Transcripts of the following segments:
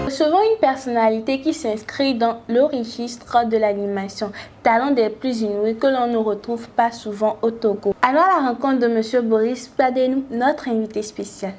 Recevons une personnalité qui s'inscrit dans le registre de l'animation, talent des plus inouïs que l'on ne retrouve pas souvent au Togo. Allons à la rencontre de M. Boris Pademou, notre invité spécial.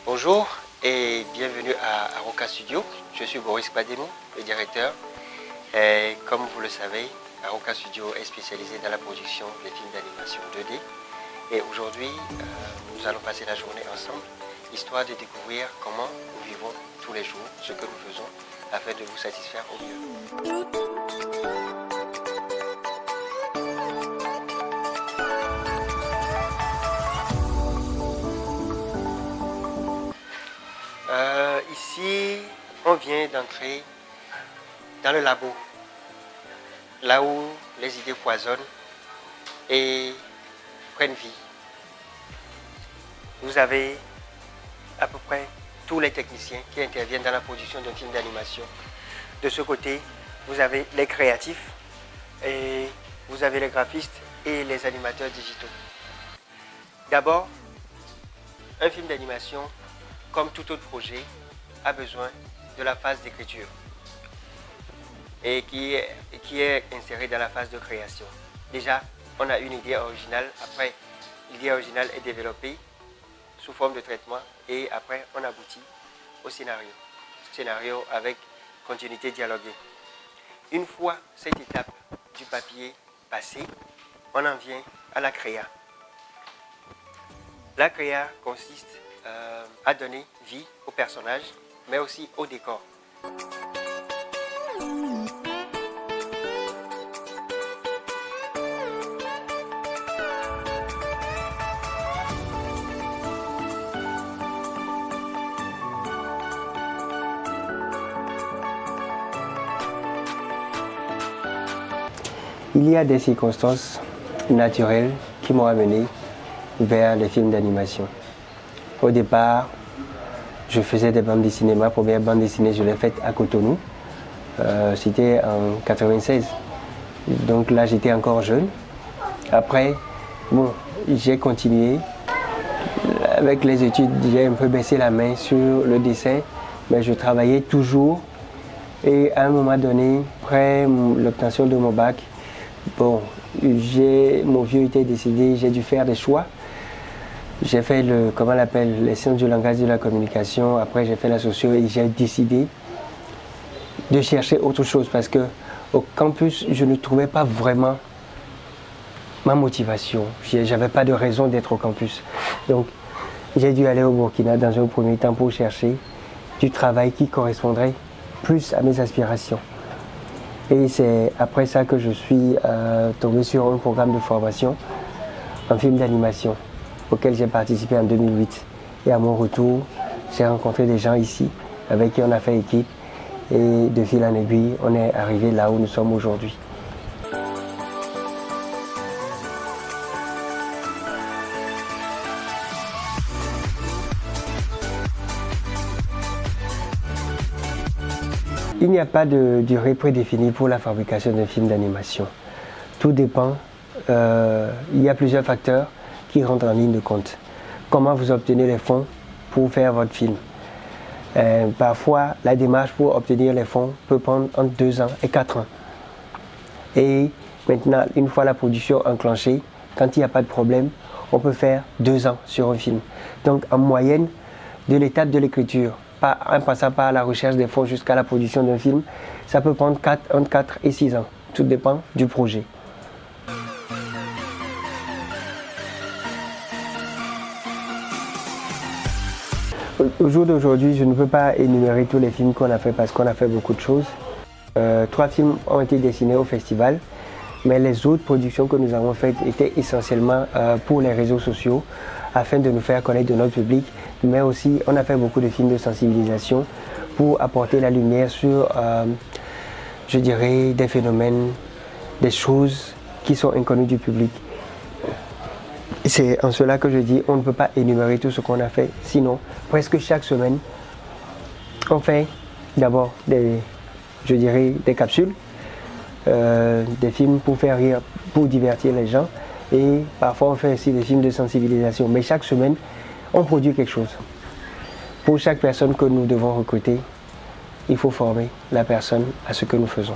Bonjour et bienvenue à Aroka Studio. Je suis Boris Pademou, le directeur. Et comme vous le savez, Aroka Studio est spécialisé dans la production des films d'animation 2D. Et aujourd'hui, nous allons passer la journée ensemble, histoire de découvrir comment nous vivons tous les jours, ce que nous faisons, afin de vous satisfaire au mieux. Ici, on vient d'entrer dans le labo, là où les idées foisonnent et prennent vie. Vous avez à peu près tous les techniciens qui interviennent dans la production d'un film d'animation. De ce côté, vous avez les créatifs et vous avez les graphistes et les animateurs digitaux. D'abord, un film d'animation, comme tout autre projet, a besoin de la phase d'écriture et qui est insérée dans la phase de création. Déjà, on a une idée originale, après l'idée originale est développée sous forme de traitement et après on aboutit au scénario. Scénario avec continuité dialoguée. Une fois cette étape du papier passée, on en vient à la créa. La créa consiste à donner vie au personnage, mais aussi au décor. Il y a des circonstances naturelles qui m'ont amené vers les films d'animation. Au départ, je faisais des bandes dessinées. Ma première bande dessinée, je l'ai faite à Cotonou. C'était en 96. Donc là, j'étais encore jeune. Après, bon, j'ai continué. Avec les études, j'ai un peu baissé la main sur le dessin, mais je travaillais toujours. Et à un moment donné, après l'obtention de mon bac, bon, mon vieux était décédé, j'ai dû faire des choix. J'ai fait les sciences du langage et de la communication. Après, j'ai fait la socio et j'ai décidé de chercher autre chose parce que au campus, je ne trouvais pas vraiment ma motivation. J'avais pas de raison d'être au campus. Donc, j'ai dû aller au Burkina dans un premier temps pour chercher du travail qui correspondrait plus à mes aspirations. Et c'est après ça que je suis tombé sur un programme de formation en film d'animation auquel j'ai participé en 2008. Et à mon retour, j'ai rencontré des gens ici avec qui on a fait équipe. Et de fil en aiguille, on est arrivé là où nous sommes aujourd'hui. Il n'y a pas de durée prédéfinie pour la fabrication d'un film d'animation. Tout dépend. Il y a plusieurs facteurs qui rentrent en ligne de compte. Comment vous obtenez les fonds pour faire votre film. Parfois, la démarche pour obtenir les fonds peut prendre entre 2 ans et 4 ans. Et maintenant, une fois la production enclenchée, quand il n'y a pas de problème, on peut faire 2 ans sur un film. Donc, en moyenne, de l'étape de l'écriture, en passant par la recherche des fonds jusqu'à la production d'un film, ça peut prendre entre 4 et 6 ans. Tout dépend du projet. Au jour d'aujourd'hui, je ne peux pas énumérer tous les films qu'on a fait parce qu'on a fait beaucoup de choses. 3 films ont été dessinés au festival, mais les autres productions que nous avons faites étaient essentiellement pour les réseaux sociaux afin de nous faire connaître de notre public, mais aussi on a fait beaucoup de films de sensibilisation pour apporter la lumière sur, je dirais, des phénomènes, des choses qui sont inconnues du public. c'est en cela que je dis on ne peut pas énumérer tout ce qu'on a fait. Sinon, presque chaque semaine, on fait d'abord des capsules, des films pour faire rire, pour divertir les gens. Et parfois on fait aussi des films de sensibilisation. Mais chaque semaine, on produit quelque chose. Pour chaque personne que nous devons recruter, il faut former la personne à ce que nous faisons.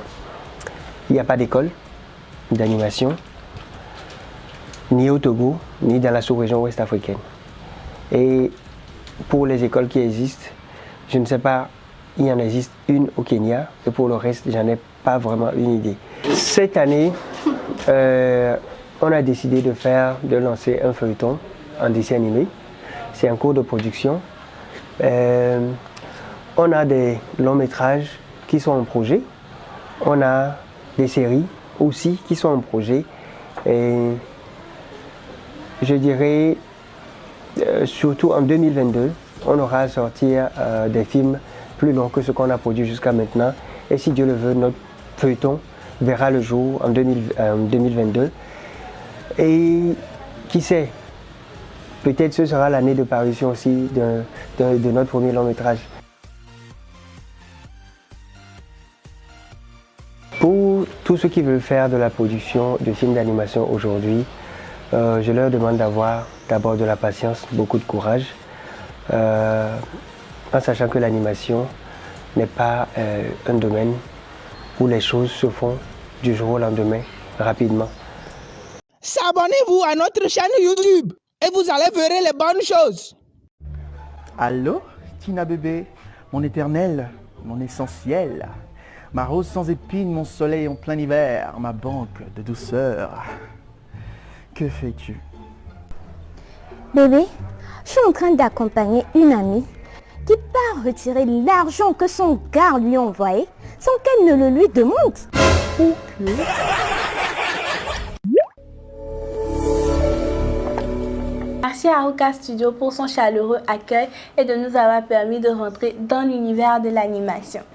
Il n'y a pas d'école d'animation, ni au Togo, ni dans la sous-région ouest africaine. Et pour les écoles qui existent, je ne sais pas, il y en existe une au Kenya, et pour le reste, j'en ai pas vraiment une idée. Cette année, on a décidé de lancer un feuilleton en dessin animé. C'est en cours de production. On a des longs métrages qui sont en projet. On a des séries aussi qui sont en projet. Et je dirais, surtout en 2022, on aura à sortir des films plus longs que ce qu'on a produit jusqu'à maintenant. Et si Dieu le veut, notre feuilleton verra le jour en 2022. Et qui sait, peut-être ce sera l'année de parution aussi de notre premier long métrage. Pour tous ceux qui veulent faire de la production de films d'animation aujourd'hui, je leur demande d'avoir d'abord de la patience, beaucoup de courage, en sachant que l'animation n'est pas un domaine où les choses se font du jour au lendemain, rapidement. Abonnez-vous à notre chaîne YouTube et vous allez voir les bonnes choses. Allô, Tina bébé, mon éternel, mon essentiel, ma rose sans épines, mon soleil en plein hiver, ma banque de douceur. Que fais-tu? Bébé, je suis en train d'accompagner une amie qui part retirer l'argent que son gars lui a envoyé sans qu'elle ne le lui demande. Ok. Merci à Aruka Studio pour son chaleureux accueil et de nous avoir permis de rentrer dans l'univers de l'animation.